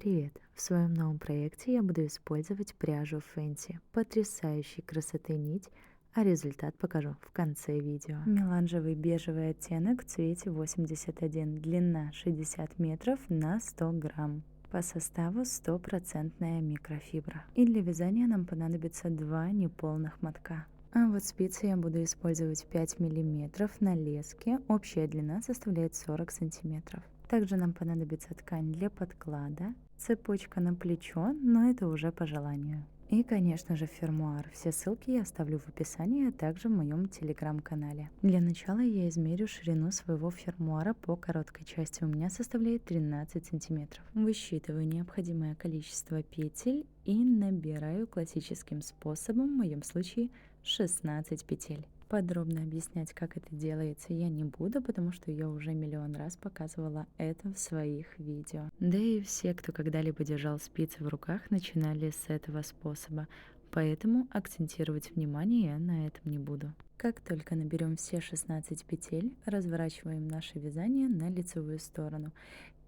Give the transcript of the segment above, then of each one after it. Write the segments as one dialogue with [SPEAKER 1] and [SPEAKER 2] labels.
[SPEAKER 1] Привет! В своем новом проекте я буду использовать пряжу Фэнси, потрясающей красоты нить, а результат покажу в конце видео. Меланжевый бежевый оттенок в цвете 81, длина 60 метров на 100 грамм. По составу стопроцентная микрофибра. И для вязания нам понадобится два неполных мотка. А вот спицы я буду использовать 5 миллиметров на леске, общая длина составляет 40 сантиметров. Также нам понадобится ткань для подклада, цепочка на плечо, но это уже по желанию. И, конечно же, фермуар. Все ссылки я оставлю в описании, а также в моем телеграм-канале. Для начала я измерю ширину своего фермуара по короткой части. У меня составляет 13 сантиметров. Высчитываю необходимое количество петель и набираю классическим способом, в моем случае 16 петель. Подробно объяснять, как это делается, я не буду, потому что я уже миллион раз показывала это в своих видео. Да и все, кто когда-либо держал спицы в руках, начинали с этого способа, поэтому акцентировать внимание я на этом не буду. Как только наберем все 16 петель, разворачиваем наше вязание на лицевую сторону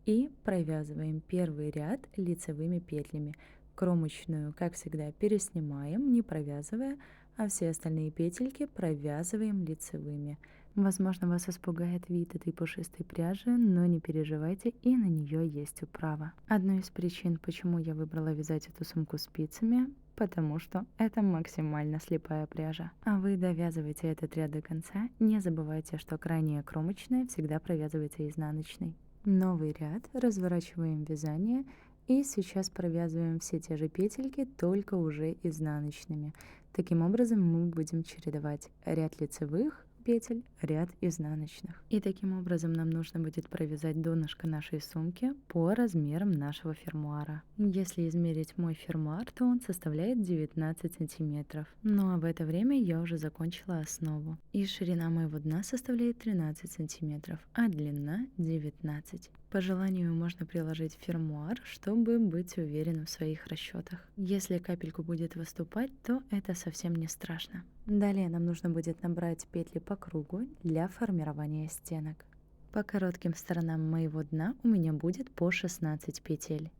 [SPEAKER 1] и провязываем первый ряд лицевыми петлями. Кромочную, как всегда, переснимаем, не провязывая, а все остальные петельки провязываем лицевыми. Возможно, вас испугает вид этой пушистой пряжи, но не переживайте, и на нее есть управа. Одной из причин, почему я выбрала вязать эту сумку спицами, потому что это максимально слепая пряжа. А вы довязывайте этот ряд до конца, не забывайте, что крайняя кромочная всегда провязывается изнаночной. Новый ряд, разворачиваем вязание и сейчас провязываем все те же петельки, только уже изнаночными. Таким образом мы будем чередовать ряд лицевых петель, ряд изнаночных. И таким образом нам нужно будет провязать донышко нашей сумки по размерам нашего фермуара. Если измерить мой фермуар, то он составляет 19 сантиметров. Ну а в это время я уже закончила основу. И ширина моего дна составляет 13 сантиметров, а длина 19. По желанию можно приложить фермуар, чтобы быть уверенным в своих расчетах. Если капельку будет выступать, то это совсем не страшно. Далее нам нужно будет набрать петли по кругу для формирования стенок. По коротким сторонам моего дна у меня будет по 16 петель.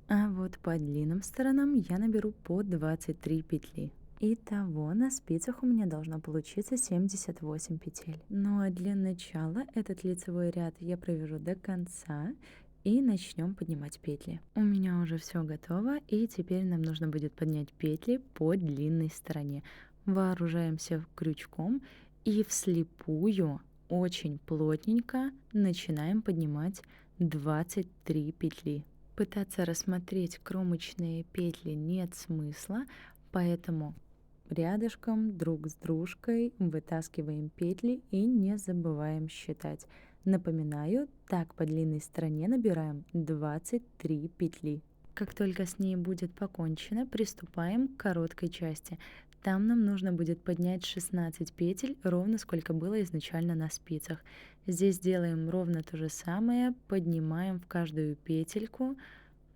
[SPEAKER 1] А вот по длинным сторонам я наберу по 23 петли. Итого на спицах у меня должно получиться 78 петель. Ну а для начала этот лицевой ряд я провяжу до конца и начнем поднимать петли. У меня уже все готово, и теперь нам нужно будет поднять петли по длинной стороне. Вооружаемся крючком и вслепую очень плотненько начинаем поднимать 23 петли. Пытаться рассмотреть кромочные петли нет смысла, поэтому рядышком друг с дружкой вытаскиваем петли и не забываем считать. Напоминаю, так по длинной стороне набираем 23 петли. Как только с ней будет покончено, приступаем к короткой части. Там нам нужно будет поднять 16 петель, ровно сколько было изначально на спицах. Здесь делаем ровно то же самое, поднимаем в каждую петельку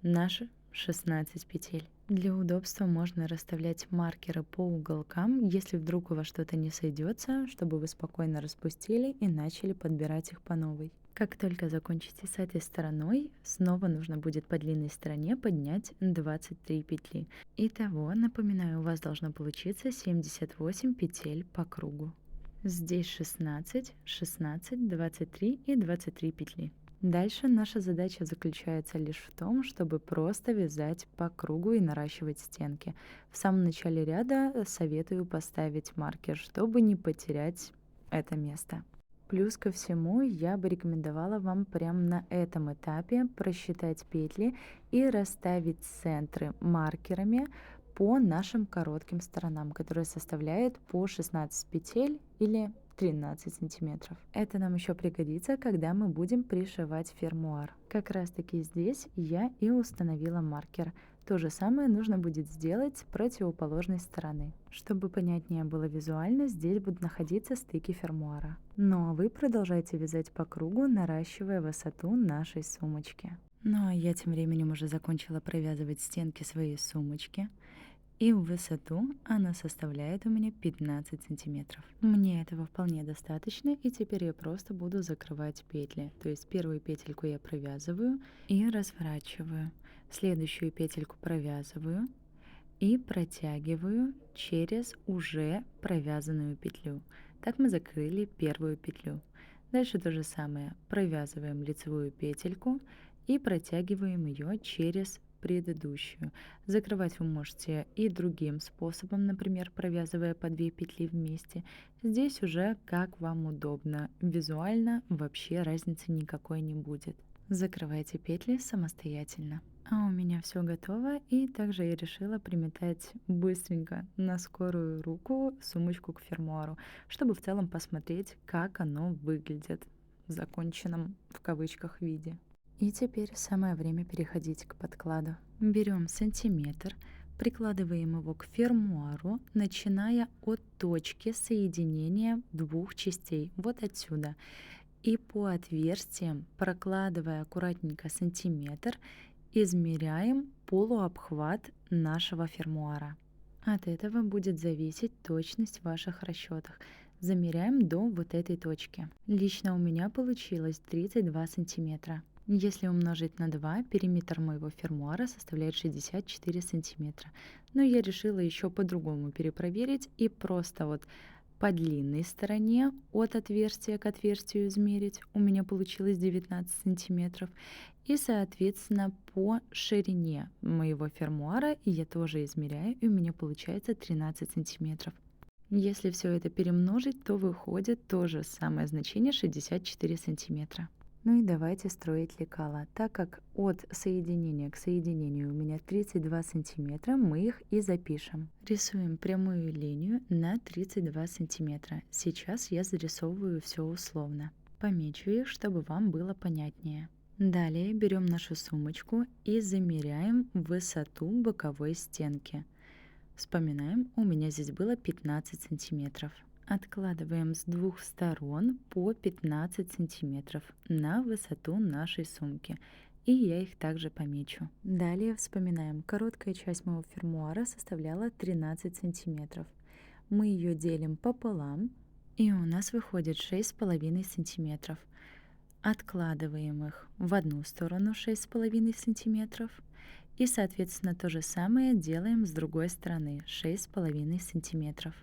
[SPEAKER 1] наши 16 петель. Для удобства можно расставлять маркеры по уголкам, если вдруг у вас что-то не сойдется, чтобы вы спокойно распустили и начали подбирать их по новой. Как только закончите с этой стороной, снова нужно будет по длинной стороне поднять 23 петли. Итого, напоминаю, у вас должно получиться 78 петель по кругу. Здесь 16, 16, 23 и 23 петли. Дальше наша задача заключается лишь в том, чтобы просто вязать по кругу и наращивать стенки. В самом начале ряда советую поставить маркер, чтобы не потерять это место. Плюс ко всему, я бы рекомендовала вам прямо на этом этапе просчитать петли и расставить центры маркерами по нашим коротким сторонам, которые составляют по 16 петель или 13 сантиметров. Это нам еще пригодится, когда мы будем пришивать фермуар. Как раз таки здесь я и установила маркер. То же самое нужно будет сделать с противоположной стороны. Чтобы понятнее было визуально, здесь будут находиться стыки фермуара. Ну а вы продолжайте вязать по кругу, наращивая высоту нашей сумочки. Ну а я тем временем уже закончила провязывать стенки своей сумочки. И в высоту она составляет у меня 15 сантиметров. Мне этого вполне достаточно, и теперь я просто буду закрывать петли. То есть первую петельку я провязываю и разворачиваю. Следующую петельку провязываю и протягиваю через уже провязанную петлю. Так мы закрыли первую петлю. Дальше то же самое. Провязываем лицевую петельку и протягиваем ее через предыдущую. Закрывать вы можете и другим способом, например, провязывая по 2 петли вместе. Здесь уже как вам удобно. Визуально вообще разницы никакой не будет. Закрывайте петли самостоятельно. А у меня все готово, и также я решила приметать быстренько на скорую руку сумочку к фермуару, чтобы в целом посмотреть, как оно выглядит в законченном в кавычках виде. И теперь самое время переходить к подкладу. Берем сантиметр, прикладываем его к фермуару, начиная от точки соединения двух частей, вот отсюда. И по отверстиям, прокладывая аккуратненько сантиметр, измеряем полуобхват нашего фермуара. От этого будет зависеть точность в ваших расчетах. Замеряем до вот этой точки. Лично у меня получилось 32 сантиметра. Если умножить на 2, периметр моего фермуара составляет 64 сантиметра. Но я решила еще по-другому перепроверить и просто вот по длинной стороне от отверстия к отверстию измерить. У меня получилось 19 сантиметров. И, соответственно, по ширине моего фермуара я тоже измеряю, и у меня получается 13 сантиметров. Если все это перемножить, то выходит то же самое значение 64 сантиметра. Ну и давайте строить лекала. Так как от соединения к соединению у меня 32 сантиметра, мы их и запишем. Рисуем прямую линию на 32 сантиметра. Сейчас я зарисовываю все условно. Помечу их, чтобы вам было понятнее. Далее берем нашу сумочку и замеряем высоту боковой стенки. Вспоминаем, у меня здесь было 15 сантиметров. Откладываем с двух сторон по 15 сантиметров на высоту нашей сумки. И я их также помечу. Далее вспоминаем, короткая часть моего фермуара составляла 13 сантиметров. Мы ее делим пополам, и у нас выходит 6,5 сантиметров. Откладываем их в одну сторону 6,5 сантиметров. И, соответственно, то же самое делаем с другой стороны 6,5 сантиметров.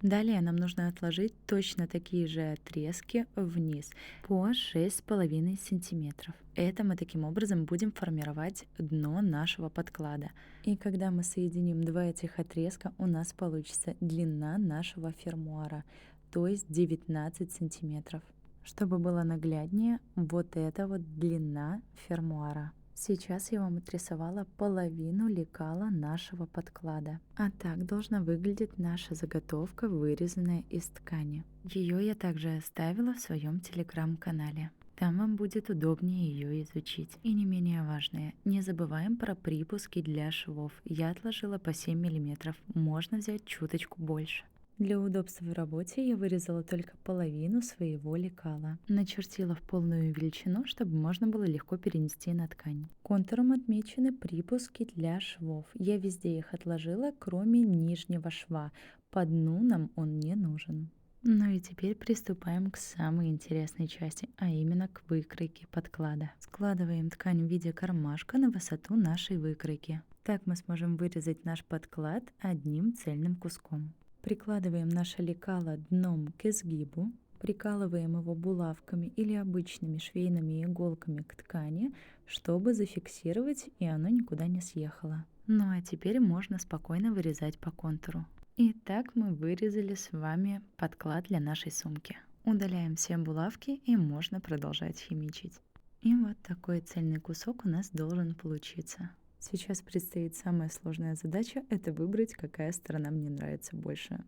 [SPEAKER 1] Далее нам нужно отложить точно такие же отрезки вниз по 6,5 сантиметров. Это мы таким образом будем формировать дно нашего подклада. И когда мы соединим два этих отрезка, у нас получится длина нашего фермуара, то есть 19 сантиметров. Чтобы было нагляднее, вот это вот длина фермуара. Сейчас я вам отрисовала половину лекала нашего подклада. А так должна выглядеть наша заготовка, вырезанная из ткани. Ее я также оставила в своем телеграм-канале. Там вам будет удобнее ее изучить. И не менее важное, не забываем про припуски для швов. Я отложила по 7 мм, можно взять чуточку больше. Для удобства в работе я вырезала только половину своего лекала. Начертила в полную величину, чтобы можно было легко перенести на ткань. Контуром отмечены припуски для швов. Я везде их отложила, кроме нижнего шва. По дну нам он не нужен. Ну и теперь приступаем к самой интересной части, а именно к выкройке подклада. Складываем ткань в виде кармашка на высоту нашей выкройки. Так мы сможем вырезать наш подклад одним цельным куском. Прикладываем наше лекало дном к изгибу, прикалываем его булавками или обычными швейными иголками к ткани, чтобы зафиксировать, и оно никуда не съехало. Ну а теперь можно спокойно вырезать по контуру. Итак, мы вырезали с вами подклад для нашей сумки. Удаляем все булавки и можно продолжать химичить. И вот такой цельный кусок у нас должен получиться. Сейчас предстоит самая сложная задача – это выбрать, какая сторона мне нравится больше.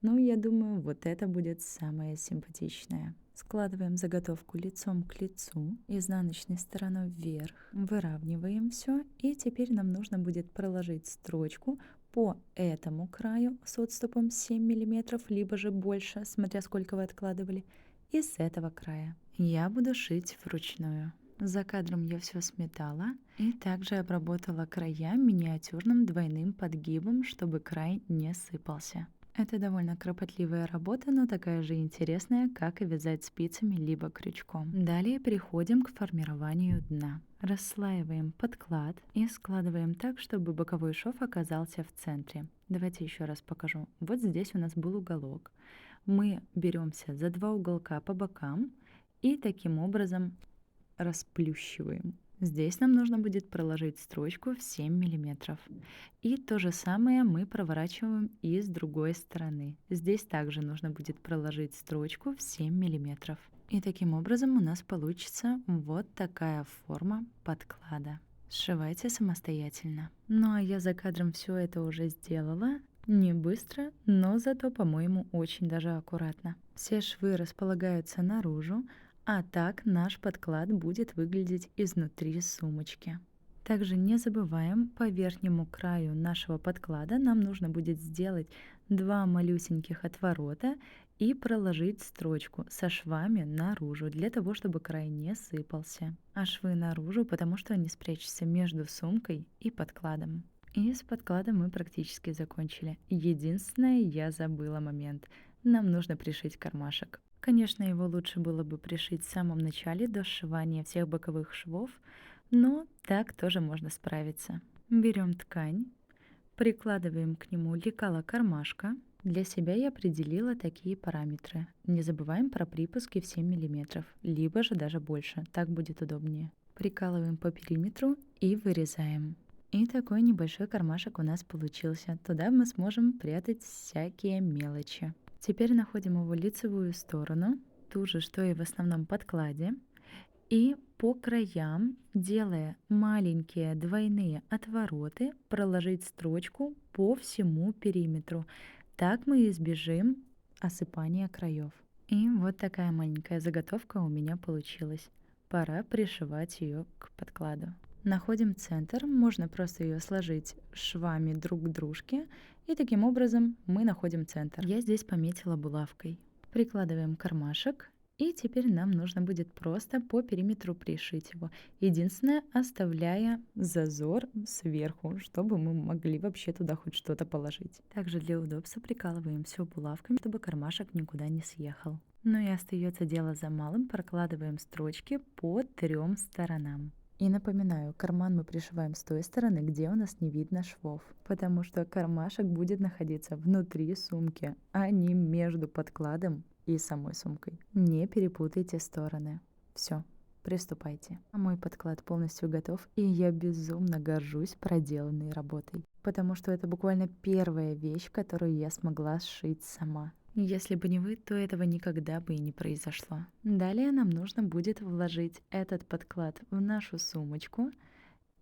[SPEAKER 1] Ну, я думаю, вот это будет самая симпатичная. Складываем заготовку лицом к лицу, изнаночной стороной вверх, выравниваем все, и теперь нам нужно будет проложить строчку по этому краю с отступом 7 мм, либо же больше, смотря сколько вы откладывали, и с этого края. Я буду шить вручную. За кадром я все сметала и также обработала края миниатюрным двойным подгибом, чтобы край не сыпался. Это довольно кропотливая работа, но такая же интересная, как и вязать спицами либо крючком. Далее переходим к формированию дна. Расслаиваем подклад и складываем так, чтобы боковой шов оказался в центре. Давайте еще раз покажу. Вот здесь у нас был уголок. Мы беремся за два уголка по бокам и таким образом расплющиваем. Здесь нам нужно будет проложить строчку в 7 миллиметров. И то же самое мы проворачиваем и с другой стороны. Здесь также нужно будет проложить строчку в 7 миллиметров. И таким образом у нас получится вот такая форма подклада. Сшивайте самостоятельно. Ну а я за кадром все это уже сделала. Не быстро, но зато, по-моему, очень даже аккуратно. Все швы располагаются наружу, а так наш подклад будет выглядеть изнутри сумочки. Также не забываем, по верхнему краю нашего подклада нам нужно будет сделать два малюсеньких отворота и проложить строчку со швами наружу, для того, чтобы край не сыпался. А швы наружу, потому что они спрячутся между сумкой и подкладом. И с подкладом мы практически закончили. Единственное, я забыла момент. Нам нужно пришить кармашек. Конечно, его лучше было бы пришить в самом начале до сшивания всех боковых швов, но так тоже можно справиться. Берем ткань, прикладываем к нему лекало кармашка. Для себя я определила такие параметры. Не забываем про припуски в 7 мм, либо же даже больше, так будет удобнее. Прикалываем по периметру и вырезаем. И такой небольшой кармашек у нас получился. Туда мы сможем прятать всякие мелочи. Теперь находим его лицевую сторону, ту же, что и в основном подкладе. И по краям, делая маленькие двойные отвороты, проложить строчку по всему периметру. Так мы избежим осыпания краев. И вот такая маленькая заготовка у меня получилась. Пора пришивать ее к подкладу. Находим центр, можно просто ее сложить швами друг к дружке, и таким образом мы находим центр. Я здесь пометила булавкой. Прикладываем кармашек, и теперь нам нужно будет просто по периметру пришить его. Единственное, оставляя зазор сверху, чтобы мы могли вообще туда хоть что-то положить. Также для удобства прикалываем все булавками, чтобы кармашек никуда не съехал. Ну и остается дело за малым, прокладываем строчки по 3 сторонам. И напоминаю, карман мы пришиваем с той стороны, где у нас не видно швов, потому что кармашек будет находиться внутри сумки, а не между подкладом и самой сумкой. Не перепутайте стороны. Все, приступайте. А мой подклад полностью готов, и я безумно горжусь проделанной работой, потому что это буквально первая вещь, которую я смогла сшить сама. Если бы не вы, то этого никогда бы и не произошло. Далее нам нужно будет вложить этот подклад в нашу сумочку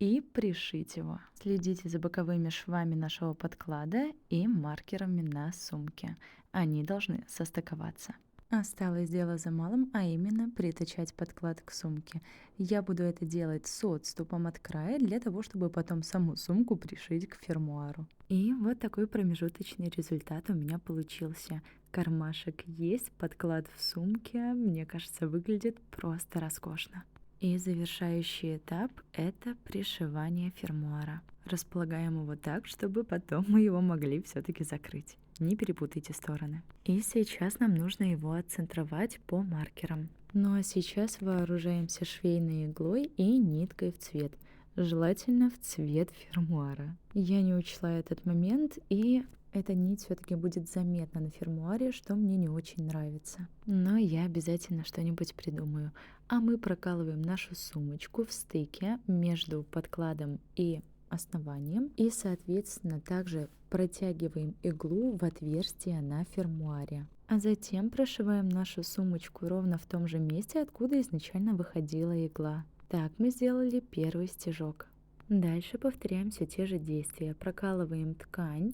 [SPEAKER 1] и пришить его. Следите за боковыми швами нашего подклада и маркерами на сумке. Они должны состыковаться. Осталось дело за малым, а именно притачать подклад к сумке. Я буду это делать с отступом от края, для того, чтобы потом саму сумку пришить к фермуару. И вот такой промежуточный результат у меня получился. Кармашек есть, подклад в сумке, мне кажется, выглядит просто роскошно. И завершающий этап — это пришивание фермуара. Располагаем его так, чтобы потом мы его могли все-таки закрыть. Не перепутайте стороны. И сейчас нам нужно его отцентровать по маркерам. Ну а сейчас вооружаемся швейной иглой и ниткой в цвет. Желательно в цвет фермуара. Я не учла этот момент, и эта нить все-таки будет заметна на фермуаре, что мне не очень нравится. Но я обязательно что-нибудь придумаю. А мы прокалываем нашу сумочку в стыке между подкладом и основанием. И, соответственно, также протягиваем иглу в отверстие на фермуаре. А затем прошиваем нашу сумочку ровно в том же месте, откуда изначально выходила игла. Так мы сделали первый стежок. Дальше повторяем все те же действия. Прокалываем ткань,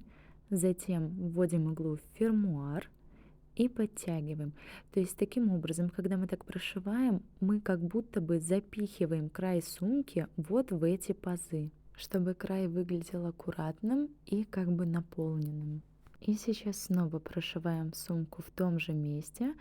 [SPEAKER 1] затем вводим иглу в фермуар и подтягиваем. То есть таким образом, когда мы так прошиваем, мы как будто бы запихиваем край сумки вот в эти пазы, чтобы край выглядел аккуратным и как бы наполненным. И сейчас снова прошиваем сумку в том же месте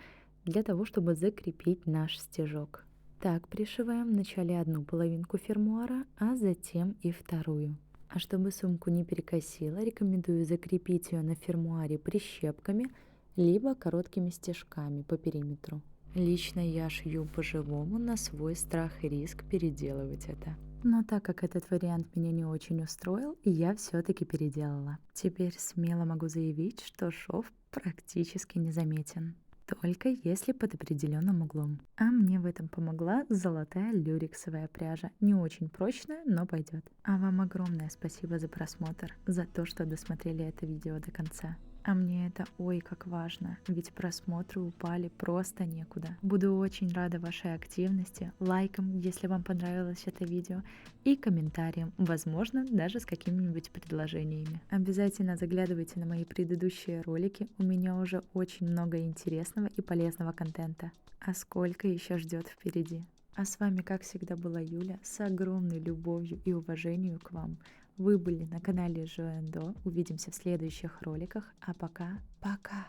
[SPEAKER 1] для того, чтобы закрепить наш стежок. Так пришиваем вначале одну половинку фермуара, а затем и вторую. А чтобы сумку не перекосило, рекомендую закрепить ее на фермуаре прищепками, либо короткими стежками по периметру. Лично я шью по-живому на свой страх и риск переделывать это. Но так как этот вариант меня не очень устроил, я все-таки переделала. Теперь смело могу заявить, что шов практически незаметен. Только если под определенным углом. А мне в этом помогла золотая люрексовая пряжа. Не очень прочная, но пойдет. А вам огромное спасибо за просмотр, за то, что досмотрели это видео до конца. А мне это ой как важно, ведь просмотры упали просто некуда. Буду очень рада вашей активности, лайкам, если вам понравилось это видео, и комментариям, возможно, даже с какими-нибудь предложениями. Обязательно заглядывайте на мои предыдущие ролики, у меня уже очень много интересного и полезного контента. А сколько еще ждет впереди? А с вами, как всегда, была Юля с огромной любовью и уважением к вам. Вы были на канале Жоэндо. Увидимся в следующих роликах. А пока, пока!